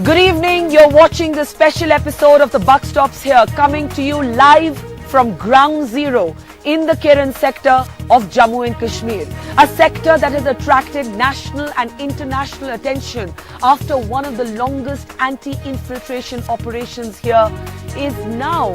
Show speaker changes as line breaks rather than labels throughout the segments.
Good evening. You're watching this special episode of The Buck Stops Here, coming to you live from Ground Zero in the Keran sector of Jammu and Kashmir. A sector that has attracted national and international attention after one of the longest anti-infiltration operations here is now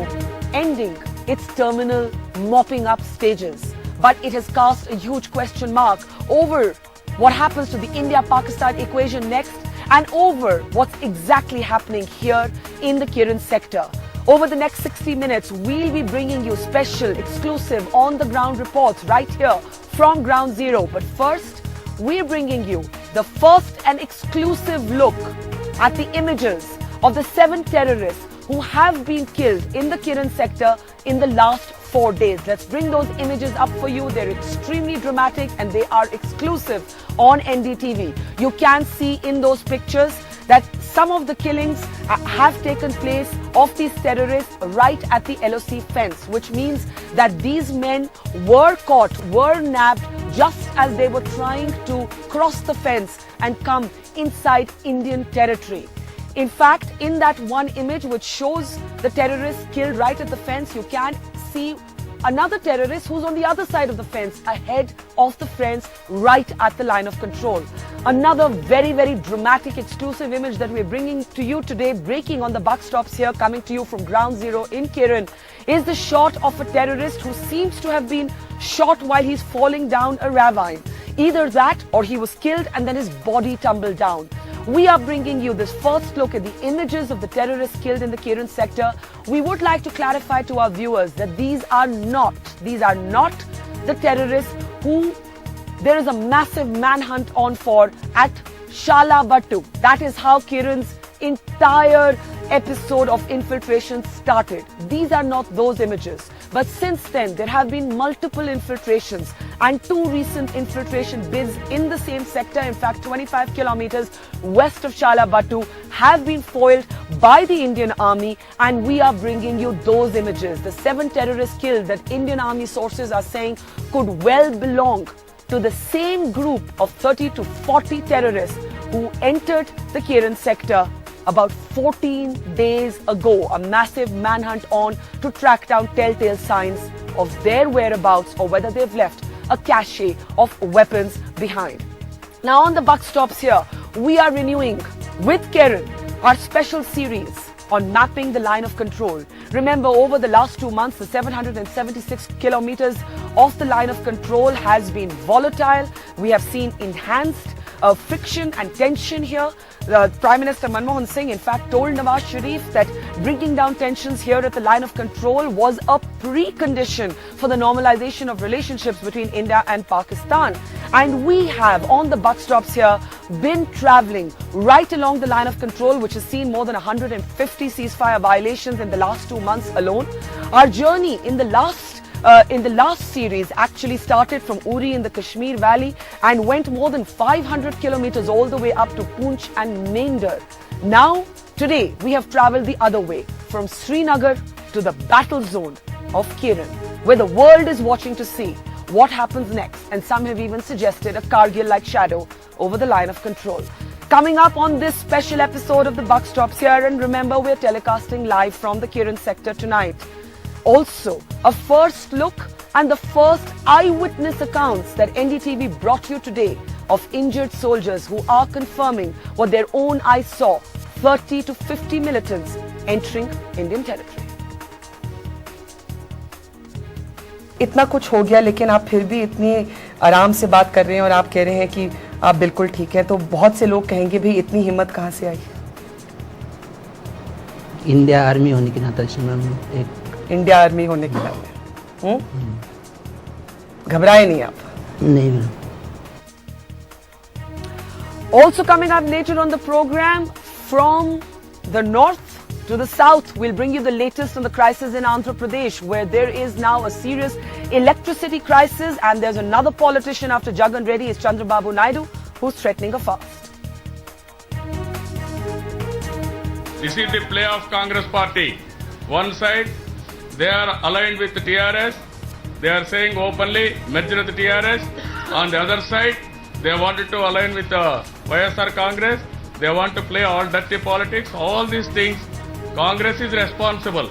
ending its terminal mopping up stages. But it has cast a huge question mark over what happens to the India-Pakistan equation next, and over what's exactly happening here in the Keran sector. Over the next 60 minutes, we'll be bringing you special, exclusive, on-the-ground reports right here from Ground Zero. But first, we're bringing you the first and exclusive look at the images of the 7 terrorists who have been killed in the Keran sector in the last 4 days. Let's bring those images up for you. They're extremely dramatic and they are exclusive on NDTV. You can see in those pictures that some of the killings have taken place of these terrorists right at the LoC fence, which means that these men were caught, were nabbed just as they were trying to cross the fence and come inside Indian territory. In fact, in that one image which shows the terrorists killed right at the fence, you can see another terrorist who's on the other side of the fence, ahead of the fence, right at the line of control. Another very, very dramatic, exclusive image that we're bringing to you today, breaking on the Buck Stops Here, coming to you from Ground Zero in Keran, is the shot of a terrorist who seems to have been shot while he's falling down a ravine. Either that or he was killed and then his body tumbled down. We are bringing you this first look at the images of the terrorists killed in the Keran sector. We would like to clarify to our viewers that these are not the terrorists who there is a massive manhunt on for at Shala Battu. That is how Keran's entire episode of infiltration started. These are not those images. But since then, there have been multiple infiltrations and 2 recent infiltration bids in the same sector. In fact, 25 kilometers west of Shala Battu have been foiled by the Indian Army, and we are bringing you those images. The 7 terrorists killed that Indian Army sources are saying could well belong to the same group of 30 to 40 terrorists who entered the Keran sector about 14 days ago. A massive manhunt on to track down telltale signs of their whereabouts or whether they've left a cache of weapons behind. Now on the Buck Stops Here, we are renewing with Keran our special series on mapping the line of control. Remember, over the last 2 months, the 776 kilometers of the line of control has been volatile. We have seen enhanced friction and tension here. Prime Minister Manmohan Singh, in fact, told Nawaz Sharif that bringing down tensions here at the line of control was a precondition for the normalization of relationships between India and Pakistan. And we have, on the Buck Stops Here, been traveling right along the line of control, which has seen more than 150 ceasefire violations in the last 2 months alone. Our journey in the last series actually started from Uri in the Kashmir Valley and went more than 500 kilometers all the way up to Poonch and Meaningless. Now, today, we have traveled the other way, from Srinagar to the battle zone of Keran, where the world is watching to see what happens next, and some have even suggested a Kargil-like shadow over the line of control. Coming up on this special episode of the Buck Stops Here, and remember, we're telecasting live from the Keran sector tonight. Also, a first look and the first eyewitness accounts that NDTV brought you today of injured soldiers who are confirming what their own eyes saw, 30 to 50 militants entering Indian territory.
इतना कुछ हो गया, लेकिन आप फिर भी इतनी आराम से बात कर रहे हैं और आप कह रहे हैं कि आप बिल्कुल ठीक हैं, तो बहुत से लोग कहेंगे भाई इतनी हिम्मत कहाँ से आई?
इंडिया आर्मी होने के नाते एक
इंडिया आर्मी होने के नाते घबराए नहीं आप?
नहीं.
Also coming up later on the program, from the north to the south, we'll bring you the latest on the crisis in Andhra Pradesh, where there is now a serious electricity crisis, and there's another politician after Jagan Reddy, is Chandrababu Naidu, who's threatening a fast.
This is the play of Congress party. One side, they are aligned with the TRS. They are saying openly, merge with the TRS. On the other side, they wanted to align with the YSR Congress. They want to play all dirty politics. All these things, Congress is responsible.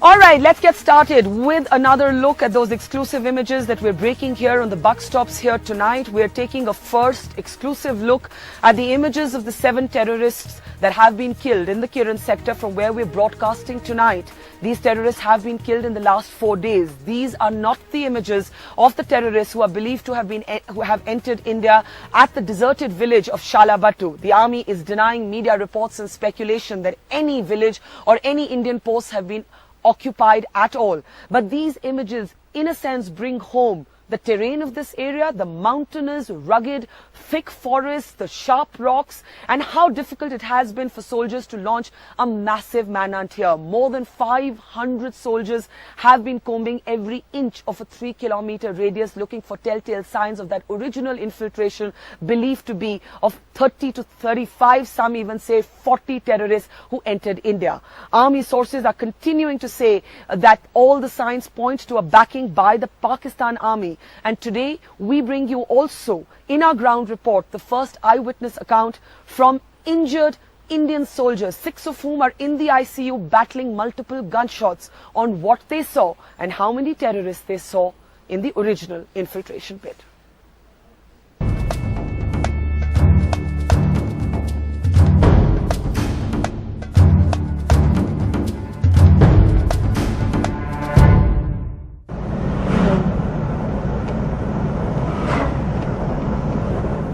All right, let's get started with another look at those exclusive images that we're breaking here on the buck stops here tonight. We're taking a first exclusive look at the images of the 7 terrorists that have been killed in the Keran sector from where we're broadcasting tonight. These terrorists have been killed in the last 4 days. These are not the images of the terrorists who are believed to have entered India at the deserted village of Shalabatu. The army is denying media reports and speculation that any village or any Indian posts have been occupied at all. But these images, in a sense, bring home the terrain of this area, the mountainous, rugged, thick forests, the sharp rocks, and how difficult it has been for soldiers to launch a massive manhunt here. More than 500 soldiers have been combing every inch of a 3-kilometer radius looking for telltale signs of that original infiltration believed to be of 30 to 35, some even say 40 terrorists who entered India. Army sources are continuing to say that all the signs point to a backing by the Pakistan army. And today we bring you also in our ground report the first eyewitness account from injured Indian soldiers, 6 of whom are in the ICU battling multiple gunshots, on what they saw and how many terrorists they saw in the original infiltration pit.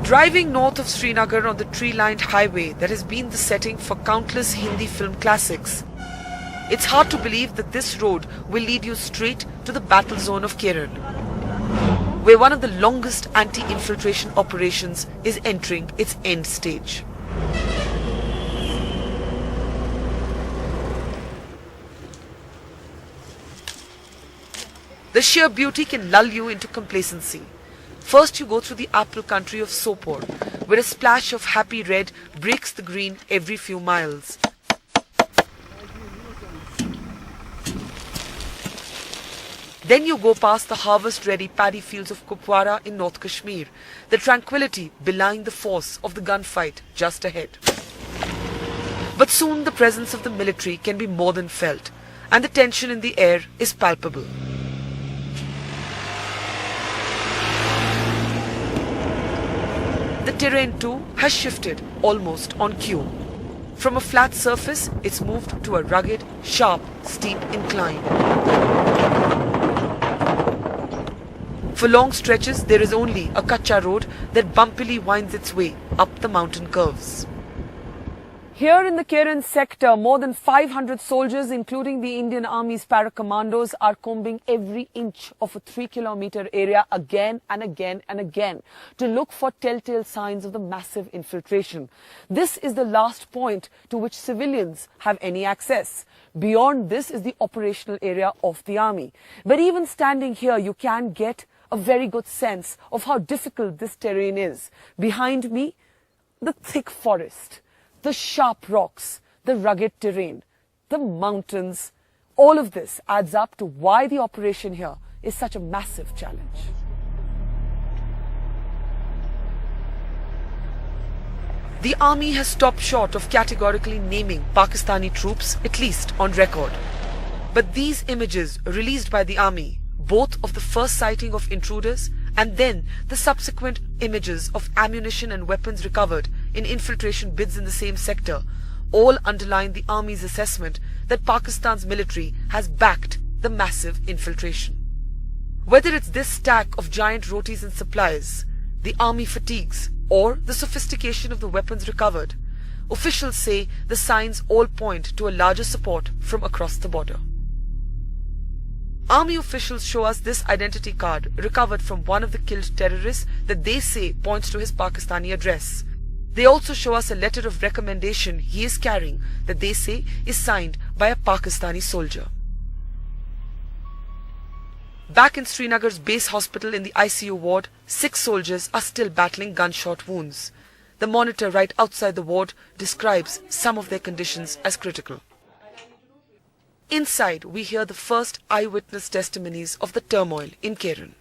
Driving north of Srinagar on the tree-lined highway that has been the setting for countless Hindi film classics, it's hard to believe that this road will lead you straight to the battle zone of Keran, where one of the longest anti-infiltration operations is entering its end stage. The sheer beauty can lull you into complacency. First you go through the apple country of Sopor, where a splash of happy red breaks the green every few miles. Then you go past the harvest-ready paddy fields of Kupwara in North Kashmir, the tranquility belying the force of the gunfight just ahead. But soon the presence of the military can be more than felt, and the tension in the air is palpable. The terrain too has shifted almost on cue. From a flat surface, it's moved to a rugged, sharp, steep incline. For long stretches, there is only a kacha road that bumpily winds its way up the mountain curves. Here in the Keran sector, more than 500 soldiers, including the Indian Army's para-commandos, are combing every inch of a 3-kilometer area again and again and again to look for telltale signs of the massive infiltration. This is the last point to which civilians have any access. Beyond this is the operational area of the army. But even standing here, you can get a very good sense of how difficult this terrain is. Behind me, the thick forest, the sharp rocks, the rugged terrain, the mountains, all of this adds up to why the operation here is such a massive challenge. The army has stopped short of categorically naming Pakistani troops, at least on record. But these images released by the army, both of the first sighting of intruders and then the subsequent images of ammunition and weapons recovered in infiltration bids in the same sector, all underline the army's assessment that Pakistan's military has backed the massive infiltration. Whether it's this stack of giant rotis and supplies, the army fatigues, or the sophistication of the weapons recovered, officials say the signs all point to a larger support from across the border. Army officials show us this identity card recovered from one of the killed terrorists that they say points to his Pakistani address. They also show us a letter of recommendation he is carrying that they say is signed by a Pakistani soldier. Back in Srinagar's base hospital in the ICU ward, 6 soldiers are still battling gunshot wounds. The monitor right outside the ward describes some of their conditions as critical. Inside, we hear the first eyewitness testimonies of the turmoil in Keran.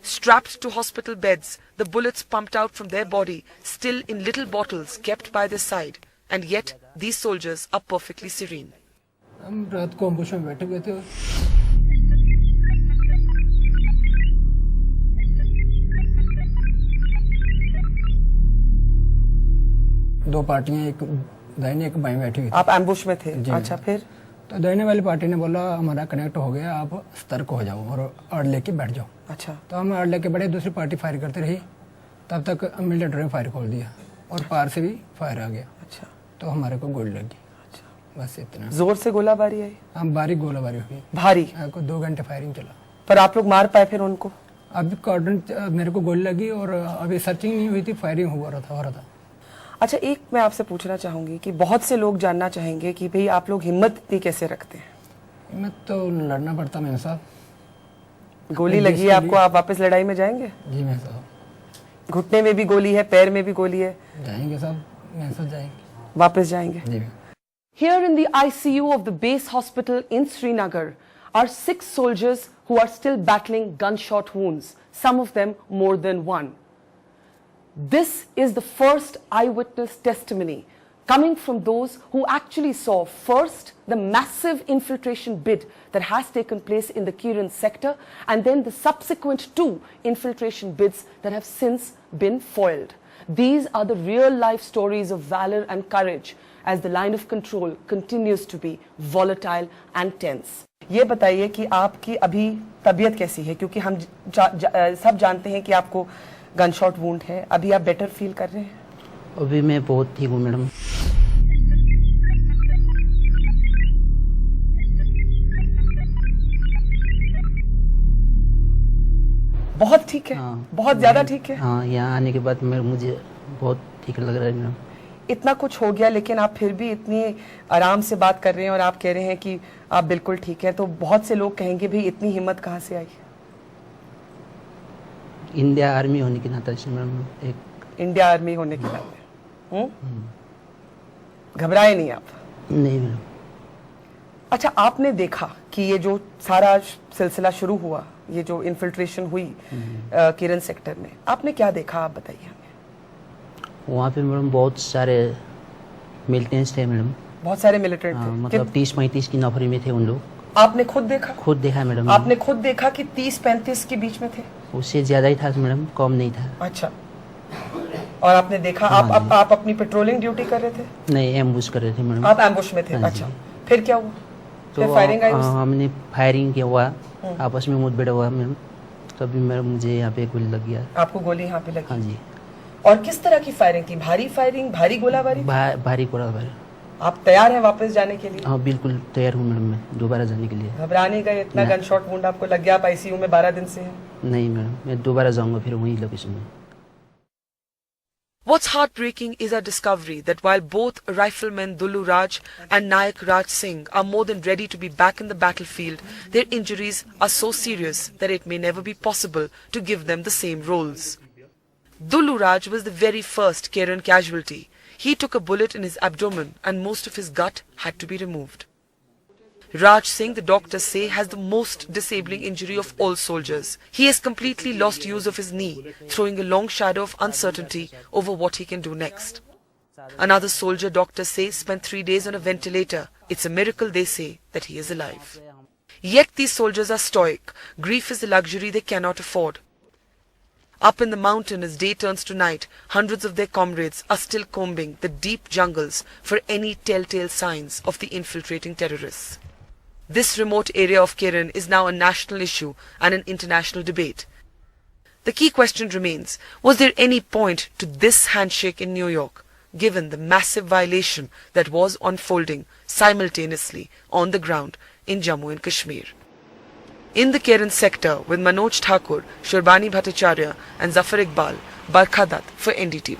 strapped to hospital beds, the bullets pumped out from their body, still in little bottles kept by their side. And yet, these soldiers are perfectly serene.
हम रात को अम्बुश में बैठे हुए थे। दो पार्टियां, एक दाहिने एक बाएं बैठी हुई थी।
आप एम्बुश में थे? अच्छा, फिर?
तो दाहिने वाली पार्टी ने बोला हमारा कनेक्ट हो गया, आप सतर्क हो जाओ और आड़ लेके बैठ जाओ।
अच्छा।
तो हम आड़ लेके बैठे, दूसरी पार्टी फायर करती रही, तब तक मिलिटेंट ने फायर खोल दिया और पार से भी फायर आ गया।
अच्छा।
तो हमारे को गोली लगी। बस इतना।
जोर से गोलाबारी आई?
हम बारीक गोलाबारी हुई।
भारी?
को 2 घंटे फायरिंग चला।
पर आप लोग मार पाए फिर उनको?
अभी कॉर्डन मेरे को गोली लगी और अभी सर्चिंग नहीं हुई थी, फायरिंग हो रहा था।
अच्छा, एक मैं आपसे पूछना चाहूंगी कि बहुत से लोग जानना चाहेंगे कि भाई आप लोग हिम्मत इतनी कैसे रखते हैं?
हिम्मत तो लड़ना पड़ता मेम साहब।
गोली लगी है आपको, आप वापस लड़ाई में जाएंगे?
जी मेम साहब।
घुटने में भी गोली है, पैर में भी गोली है?
जाएंगे साहब, मेम साहब जाएंगे।
वापस जाएंगे?
जी।
Here in the ICU of the base hospital in Srinagar are 6 soldiers who are still battling gunshot wounds, some of them more than one. This is the first eyewitness testimony coming from those who actually saw first the massive infiltration bid that has taken place in the Keran sector and then the subsequent 2 infiltration bids that have since been foiled. These are the real life stories of valor and courage as the line of control continues to be volatile and tense.
ये बताइए कि आपकी अभी तबीयत कैसी है, क्योंकि हम सब जानते हैं कि आपको गनशॉट वुंड है। अभी आप बेटर फील कर रहे हैं?
अभी मैं बहुत ठीक हूँ मैडम।
बहुत ठीक है?
हाँ,
बहुत ज्यादा ठीक है?
हाँ, यहाँ आने के बाद मुझे बहुत ठीक लग रहा है मैडम।
इतना कुछ हो गया लेकिन आप फिर भी इतनी आराम से बात कर रहे हैं और आप कह रहे हैं कि आप बिल्कुल ठीक हैं, तो बहुत से लोग कहेंगे भाई इतनी हिम्मत कहाँ से आई?
इंडिया आर्मी होने के नाते मैडम, एक
इंडिया आर्मी होने के नाते घबराए नहीं आप?
नहीं मैडम।
अच्छा, आपने देखा कि ये जो सारा सिलसिला शुरू हुआ, ये जो इन्फिल्ट्रेशन हुई किरण सेक्टर में, आपने क्या देखा, आप बताइए हमें।
वहाँ पे मैडम बहुत सारे मिलिटेंट्स थे मैडम।
बहुत सारे मिलिटेंट थे?
मतलब 30-35 की नौकरी में थे उन लोग।
आपने खुद देखा?
खुद देखा मैडम।
आपने खुद देखा कि 30-35 के बीच में थे?
उससे ज्यादा ही था मैडम, कम नहीं था।
अच्छा, और आपने देखा? आप अपनी पेट्रोलिंग ड्यूटी कर रहे थे?
नहीं, एम्बुश कर रहे थे मैडम।
आप एम्बुश में थे? अच्छा, फिर क्या हुआ?
तो
फायरिंग आई?
हमने फायरिंग किया हुआ, आपस में मुठभेड़ हुआ मैडम, तभी मुझे यहाँ पे गोली लग गया।
आपको गोली यहाँ पे लगी?
हाँ जी।
और किस तरह की फायरिंग थी? भारी फायरिंग, भारी गोलाबारी?
भारी गोलाबारी।
आप तैयार हैं वापस जाने के लिए?
हाँ बिल्कुल तैयार हूँ मैडम, मैं दोबारा जाने के लिए।
घबरा नहीं गए? इतना गनशॉट वुंड आपको लग गया, आप आईसीयू में 12 दिन से हैं?
नहीं मैडम, मैं दोबारा जाऊंगा फिर वही लोकेशन में।
What's heartbreaking is our discovery that while both riflemen Dullu Raj and Nayak Raj Singh are more than ready to be back in the battlefield, their injuries are so serious that it may never be possible to give them the same roles. Dullu Raj was the very first Keran casualty. He took a bullet in his abdomen and most of his gut had to be removed. Raj Singh, the doctors say, has the most disabling injury of all soldiers. He has completely lost use of his knee, throwing a long shadow of uncertainty over what he can do next. Another soldier, doctors say, spent 3 days on a ventilator. It's a miracle, they say, that he is alive. Yet these soldiers are stoic. Grief is a luxury they cannot afford. Up in the mountain as day turns to night, hundreds of their comrades are still combing the deep jungles for any telltale signs of the infiltrating terrorists. This remote area of Keran is now a national issue and an international debate. The key question remains, was there any point to this handshake in New York, given the massive violation that was unfolding simultaneously on the ground in Jammu and Kashmir? In the Keran sector with Manoj Thakur, Shurbani Bhattacharya and Zafar Iqbal, Barkha Dutt for NDTV.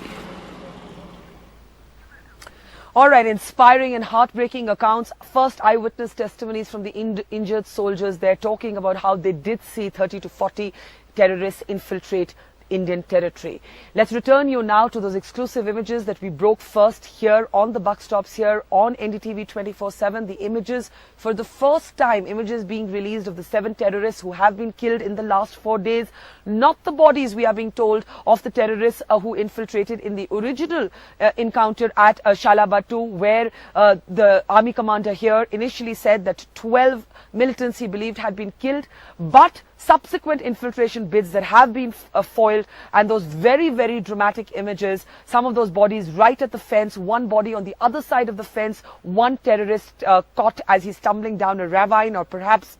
All right, inspiring and heartbreaking accounts. First eyewitness testimonies from the injured soldiers. They're talking about how they did see 30 to 40 terrorists infiltrate Indian territory. Let's return you now to those exclusive images that we broke first here on the buck stops here on NDTV 24/7. The images, for the first time, images being released of the 7 terrorists who have been killed in the last 4 days. Not the bodies, we are being told, of the terrorists who infiltrated in the original encounter at Shalabatu, where the army commander here initially said that 12 militants he believed had been killed, but subsequent infiltration bids that have been foiled, and those very, very dramatic images, some of those bodies right at the fence, one body on the other side of the fence, one terrorist caught as he's tumbling down a ravine, or perhaps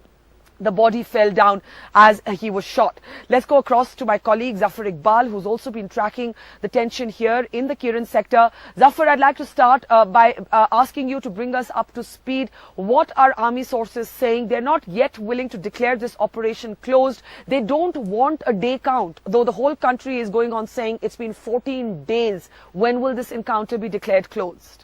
the body fell down as he was shot. Let's go across to my colleague Zafar Iqbal, who's also been tracking the tension here in the Keran sector. Zafar, I'd like to start by asking you to bring us up to speed. What are army sources saying? They're not yet willing to declare this operation closed. They don't want a day count, though the whole country is going on saying it's been 14 days. When will this encounter be declared closed?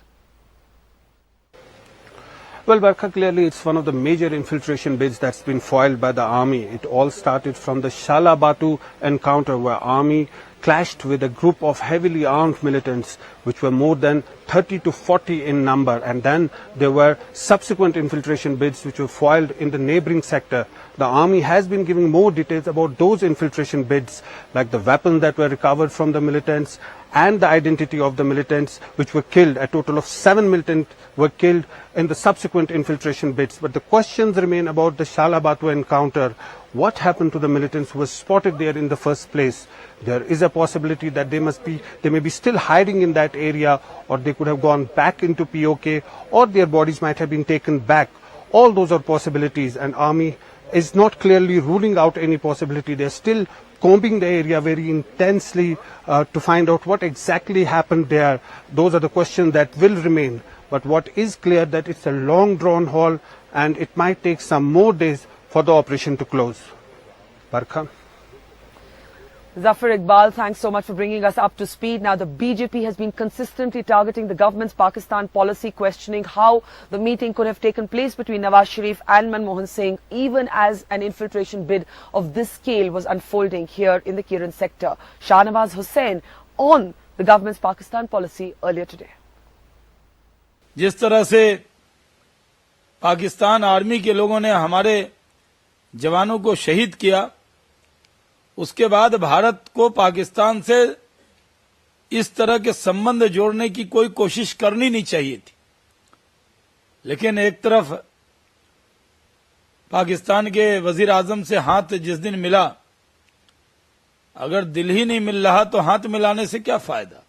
Well, Barkha, clearly it's one of the major infiltration bids that's been foiled by the army. It all started from the Shalabatu encounter, where army clashed with a group of heavily armed militants, which were more than 30 to 40 in number. And then there were subsequent infiltration bids which were foiled in the neighboring sector. The army has been giving more details about those infiltration bids, like the weapons that were recovered from the militants and the identity of the militants which were killed. A total of 7 militants were killed in the subsequent infiltration bids. But the questions remain about the Shalabatu encounter. What happened to the militants who were spotted there in the first place? There is a possibility that they may be still hiding in that area, or they could have gone back into POK, or their bodies might have been taken back. All those are possibilities, and army is not clearly ruling out any possibility. They're still combing the area very intensely to find out what exactly happened there. Those are the questions that will remain. But what is clear that it's a long drawn haul, and it might take some more days for the operation to close. Barkha.
Zafar Iqbal, thanks so much for bringing us up to speed. Now, the BJP has been consistently targeting the government's Pakistan policy, questioning how the meeting could have taken place between Nawaz Sharif and Manmohan Singh, even as an infiltration bid of this scale was unfolding here in the Keran sector. Shahnawaz Hussain on the government's Pakistan policy earlier today.
जिस तरह से Pakistan army के लोगों ने हमारे जवानों को शहीद किया, उसके बाद भारत को पाकिस्तान से इस तरह के संबंध जोड़ने की कोई कोशिश करनी नहीं चाहिए थी। लेकिन एक तरफ पाकिस्तान के वजीर आजम से हाथ जिस दिन मिला, अगर दिल ही नहीं मिल रहा तो हाथ मिलाने से क्या फायदा।